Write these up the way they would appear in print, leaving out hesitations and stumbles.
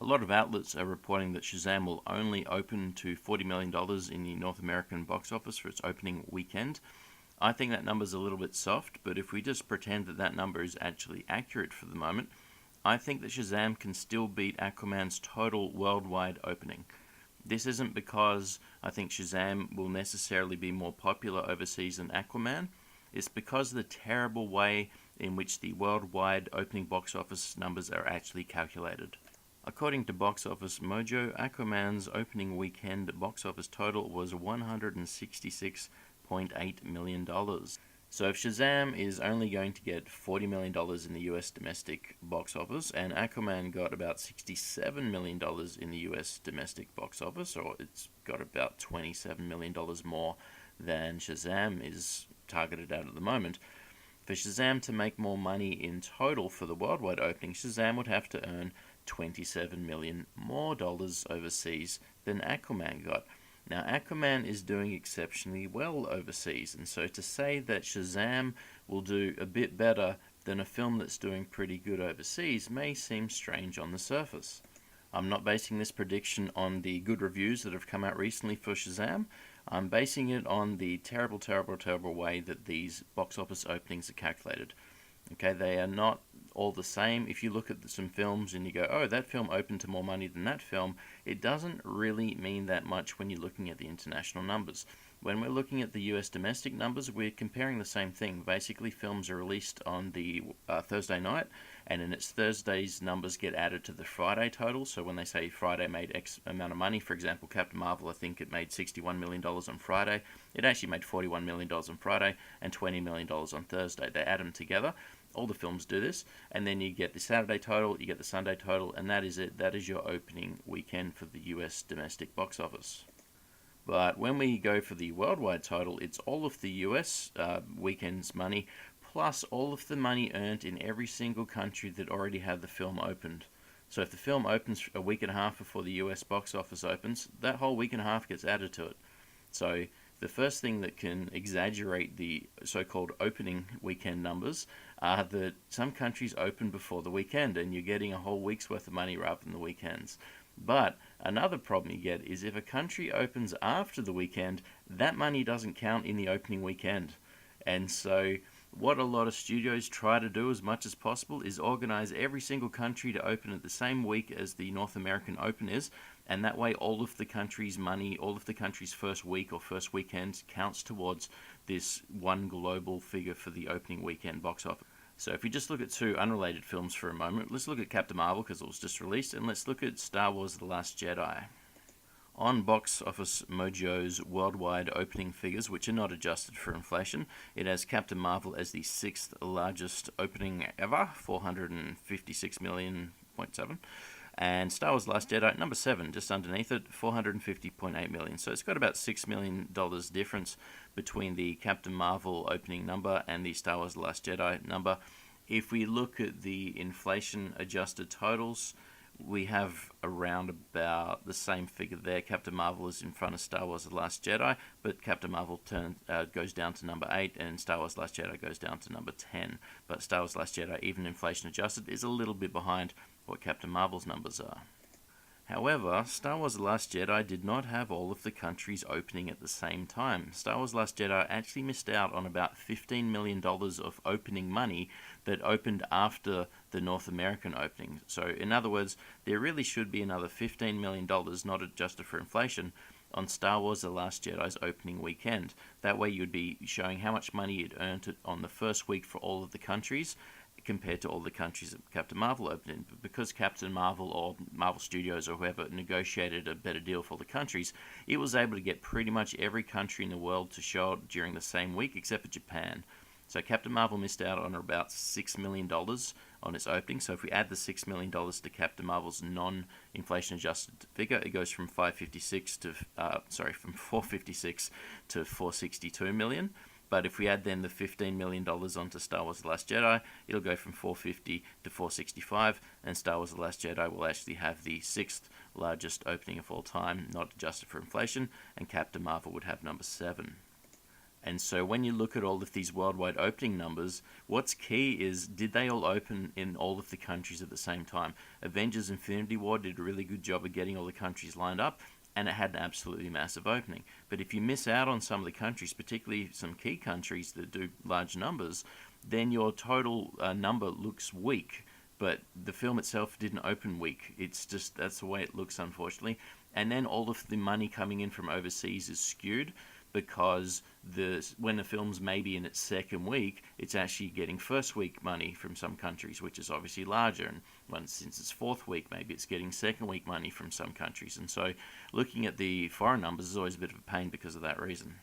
A lot of outlets are reporting that Shazam will only open to $40 million in the North American box office for its opening weekend. I think that number's a little bit soft, but if we just pretend that that number is actually accurate for the moment, I think that Shazam can still beat Aquaman's total worldwide opening. This isn't because I think Shazam will necessarily be more popular overseas than Aquaman. It's because of the terrible way in which the worldwide opening box office numbers are actually calculated. According to Box Office Mojo, Aquaman's opening weekend box office total was $166.8 million. So if Shazam is only going to get $40 million in the US domestic box office, and Aquaman got about $67 million in the US domestic box office, or it's got about $27 million more than Shazam is targeted at the moment, for Shazam to make more money in total for the worldwide opening, Shazam would have to earn $27 million more dollars overseas than Aquaman got. Now, Aquaman is doing exceptionally well overseas, and so to say that Shazam will do a bit better than a film that's doing pretty good overseas may seem strange on the surface. I'm not basing this prediction on the good reviews that have come out recently for Shazam. I'm basing it on the terrible, terrible, terrible way that these box office openings are calculated. Okay, they are not all the same. If you look at some films and you go, oh, that film opened to more money than that film, it doesn't really mean that much when you're looking at the international numbers. When we're looking at the US domestic numbers, we're comparing the same thing. Basically, films are released on the Thursday night, and in its Thursday's numbers get added to the Friday total. So when they say Friday made X amount of money, for example, Captain Marvel, I think it made $61 million on Friday. It actually made $41 million on Friday and $20 million on Thursday. They add them together. All the films do this, and then you get the Saturday total, you get the Sunday total, and that is it. That is your opening weekend for the US domestic box office. But when we go for the worldwide total, it's all of the US weekend's money, plus all of the money earned in every single country that already had the film opened. So if the film opens a week and a half before the US box office opens, that whole week and a half gets added to it. So the first thing that can exaggerate the so-called opening weekend numbers are that some countries open before the weekend and you're getting a whole week's worth of money rather than the weekends. But another problem you get is if a country opens after the weekend, that money doesn't count in the opening weekend. And so what a lot of studios try to do as much as possible is organize every single country to open at the same week as the North American Open is, and that way all of the country's money, all of the country's first week or first weekend counts towards this one global figure for the opening weekend box office. So if we just look at two unrelated films for a moment, let's look at Captain Marvel because it was just released, and let's look at Star Wars The Last Jedi. On Box Office Mojo's worldwide opening figures, which are not adjusted for inflation, it has Captain Marvel as the sixth largest opening ever, 456 million, and Star Wars The Last Jedi, number 7, just underneath it, 450.8 million. So it's got about $6 million difference between the Captain Marvel opening number and the Star Wars The Last Jedi number. If we look at the inflation-adjusted totals, we have around about the same figure there. Captain Marvel is in front of Star Wars The Last Jedi, but Captain Marvel goes down to number 8, and Star Wars The Last Jedi goes down to number 10. But Star Wars The Last Jedi, even inflation-adjusted, is a little bit behind what Captain Marvel's numbers are. However, Star Wars The Last Jedi did not have all of the countries opening at the same time. Star Wars The Last Jedi actually missed out on about $15 million of opening money that opened after the North American opening. So, in other words, there really should be another $15 million, not adjusted for inflation, on Star Wars The Last Jedi's opening weekend. That way you'd be showing how much money it earned on the first week for all of the countries, compared to all the countries that Captain Marvel opened in. But because Captain Marvel or Marvel Studios or whoever negotiated a better deal for the countries, it was able to get pretty much every country in the world to show it during the same week except for Japan. So Captain Marvel missed out on about $6 million on its opening. So if we add the $6 million to Captain Marvel's non-inflation adjusted figure, it goes from 456 to 462 million. But if we add then the $15 million onto Star Wars The Last Jedi, it'll go from 450 to 465, and Star Wars The Last Jedi will actually have the sixth largest opening of all time, not adjusted for inflation, and Captain Marvel would have number 7. And so when you look at all of these worldwide opening numbers, what's key is, did they all open in all of the countries at the same time? Avengers Infinity War did a really good job of getting all the countries lined up, and it had an absolutely massive opening. But if you miss out on some of the countries, particularly some key countries that do large numbers, then your total number looks weak. But the film itself didn't open weak. It's just, that's the way it looks, unfortunately. And then all of the money coming in from overseas is skewed, because when the film's maybe in its second week, it's actually getting first week money from some countries, which is obviously larger. And since it's fourth week, maybe it's getting second week money from some countries. And so looking at the foreign numbers is always a bit of a pain because of that reason.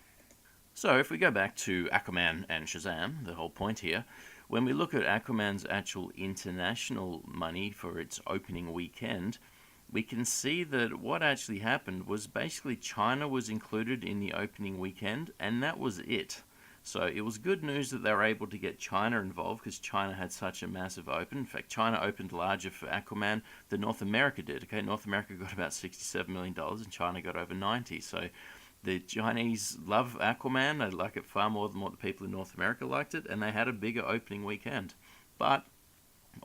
So if we go back to Aquaman and Shazam, the whole point here, when we look at Aquaman's actual international money for its opening weekend, we can see that what actually happened was basically China was included in the opening weekend, and that was it. So it was good news that they were able to get China involved, because China had such a massive open. In fact, China opened larger for Aquaman than North America did. Okay, North America got about $67 million and China got over 90. So the Chinese love Aquaman. They like it far more than what the people in North America liked it, and they had a bigger opening weekend. But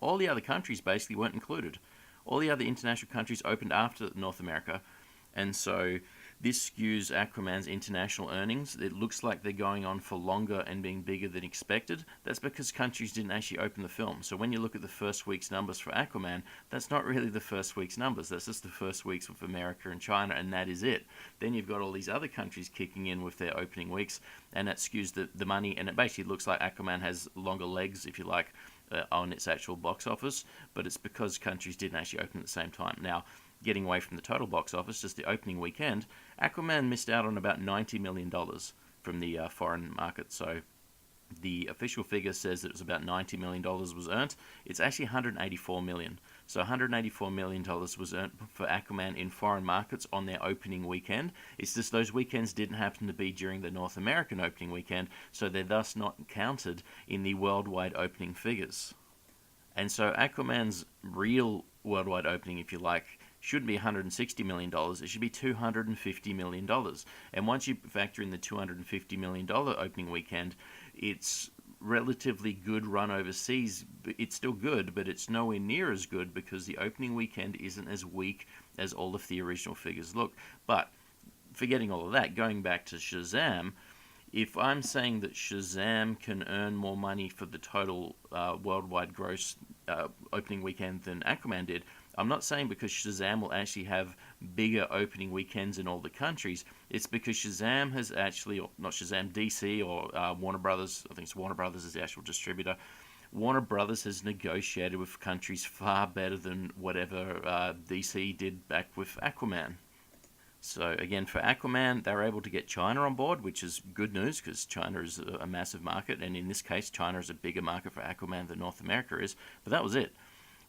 all the other countries basically weren't included. All the other international countries opened after North America, and so this skews Aquaman's international earnings. It looks like they're going on for longer and being bigger than expected. That's because countries didn't actually open the film. So when you look at the first week's numbers for Aquaman, that's not really the first week's numbers. That's just the first weeks of America and China, and that is it. Then you've got all these other countries kicking in with their opening weeks, and that skews the money, and it basically looks like Aquaman has longer legs, if you like, on its actual box office, but it's because countries didn't actually open at the same time. Now, getting away from the total box office, just the opening weekend, Aquaman missed out on about $90 million from the foreign market. So the official figure says that it was about $90 million was earned. It's actually $184 million. So $184 million was earned for Aquaman in foreign markets on their opening weekend. It's just those weekends didn't happen to be during the North American opening weekend, so they're thus not counted in the worldwide opening figures. And so Aquaman's real worldwide opening, if you like, shouldn't be $160 million. It should be $250 million. And once you factor in the $250 million opening weekend, it's relatively good run overseas. It's still good, but it's nowhere near as good because the opening weekend isn't as weak as all of the original figures look. But forgetting all of that, going back to Shazam, if I'm saying that Shazam can earn more money for the total worldwide gross opening weekend than Aquaman did, I'm not saying because Shazam will actually have bigger opening weekends in all the countries. It's because Shazam has actually, or not Shazam, DC or Warner Brothers, I think it's Warner Brothers is the actual distributor. Warner Brothers has negotiated with countries far better than whatever DC did back with Aquaman. So again, for Aquaman, they were able to get China on board, which is good news because China is a massive market, and in this case, China is a bigger market for Aquaman than North America is. But that was it.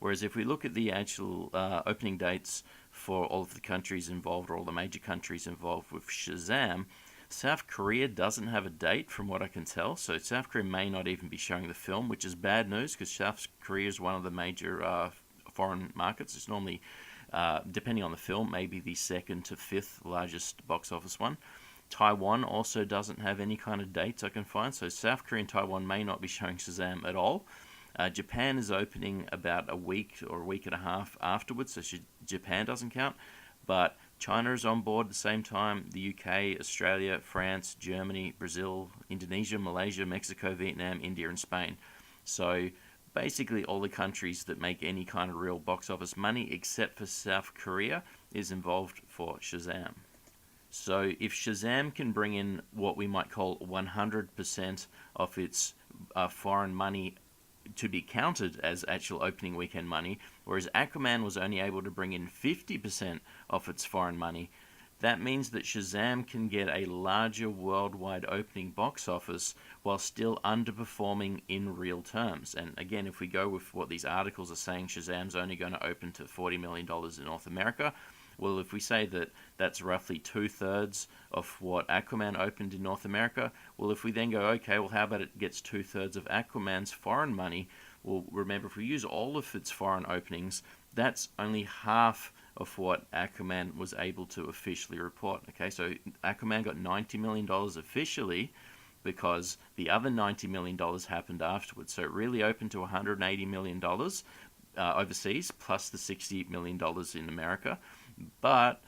Whereas if we look at the actual opening dates for all of the countries involved, or all the major countries involved with Shazam, South Korea doesn't have a date from what I can tell. So South Korea may not even be showing the film, which is bad news because South Korea is one of the major foreign markets. It's normally, depending on the film, maybe the second to fifth largest box office one. Taiwan also doesn't have any kind of dates I can find. So South Korea and Taiwan may not be showing Shazam at all. Japan is opening about a week or a week and a half afterwards, so Japan doesn't count. But China is on board at the same time. The UK, Australia, France, Germany, Brazil, Indonesia, Malaysia, Mexico, Vietnam, India, and Spain. So basically all the countries that make any kind of real box office money, except for South Korea, is involved for Shazam. So if Shazam can bring in what we might call 100% of its foreign money to be counted as actual opening weekend money, whereas Aquaman was only able to bring in 50% of its foreign money, that means that Shazam can get a larger worldwide opening box office while still underperforming in real terms. And again, if we go with what these articles are saying, Shazam's only going to open to $40 million in North America. Well, if we say that that's roughly 2/3 of what Aquaman opened in North America, well, if we then go, okay, well, how about it gets 2/3 of Aquaman's foreign money? Well, remember, if we use all of its foreign openings, that's only half of what Aquaman was able to officially report. Okay, so Aquaman got $90 million officially, because the other $90 million happened afterwards. So it really opened to $180 million overseas, plus the $60 million in America. But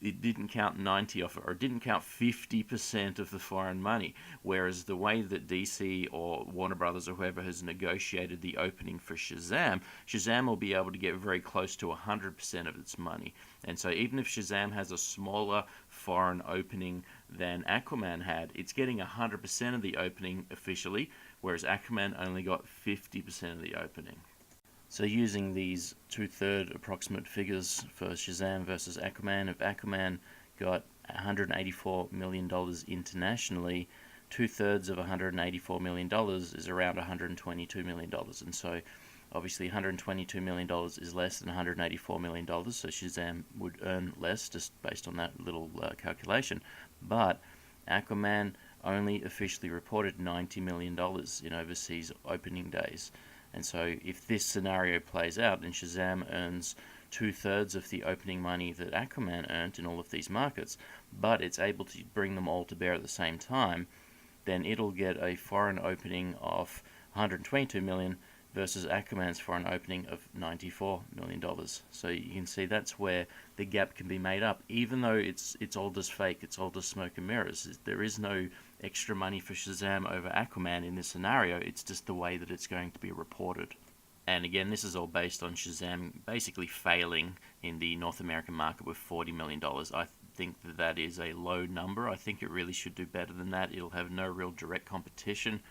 it didn't count 90 of it, or it didn't count 50% of the foreign money. Whereas the way that DC or Warner Brothers or whoever has negotiated the opening for Shazam, Shazam will be able to get very close to 100% of its money. And so even if Shazam has a smaller foreign opening than Aquaman had, it's getting 100% of the opening officially, whereas Aquaman only got 50% of the opening. So using these two-third approximate figures for Shazam versus Aquaman, if Aquaman got $184 million internationally, two-thirds of $184 million is around $122 million. And so obviously $122 million is less than $184 million, so Shazam would earn less just based on that little calculation. But Aquaman only officially reported $90 million in overseas opening days. And so if this scenario plays out and Shazam earns two-thirds of the opening money that Aquaman earned in all of these markets, but it's able to bring them all to bear at the same time, then it'll get a foreign opening of $122 million versus Aquaman's foreign opening of $94 million. So you can see that's where the gap can be made up, even though it's all just fake, it's all just smoke and mirrors. There is no extra money for Shazam over Aquaman in this scenario, it's just the way that it's going to be reported. And again, this is all based on Shazam basically failing in the North American market with $40 million. I think that is a low number. I think it really should do better than that. It'll have no real direct competition.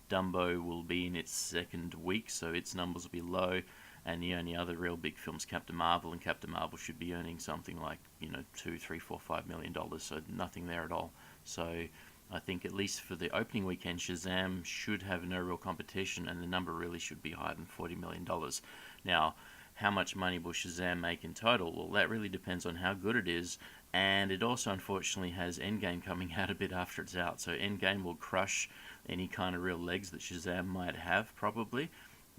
Dumbo will be in its second week, so its numbers will be low, and the only other real big film's Captain Marvel, and Captain Marvel should be earning something like, $2, $3, $4, $5 million, so nothing there at all. So I think at least for the opening weekend, Shazam should have no real competition, and the number really should be higher than $40 million. Now, how much money will Shazam make in total? Well, that really depends on how good it is, and it also unfortunately has Endgame coming out a bit after it's out, so Endgame will crush any kind of real legs that Shazam might have, probably.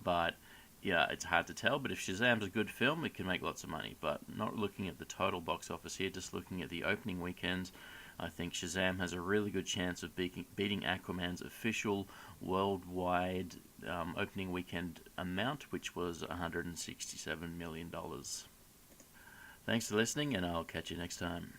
But yeah, it's hard to tell. But if Shazam's a good film, it can make lots of money. But not looking at the total box office here, just looking at the opening weekends, I think Shazam has a really good chance of beating Aquaman's official worldwide opening weekend amount, which was $167 million. Thanks for listening, and I'll catch you next time.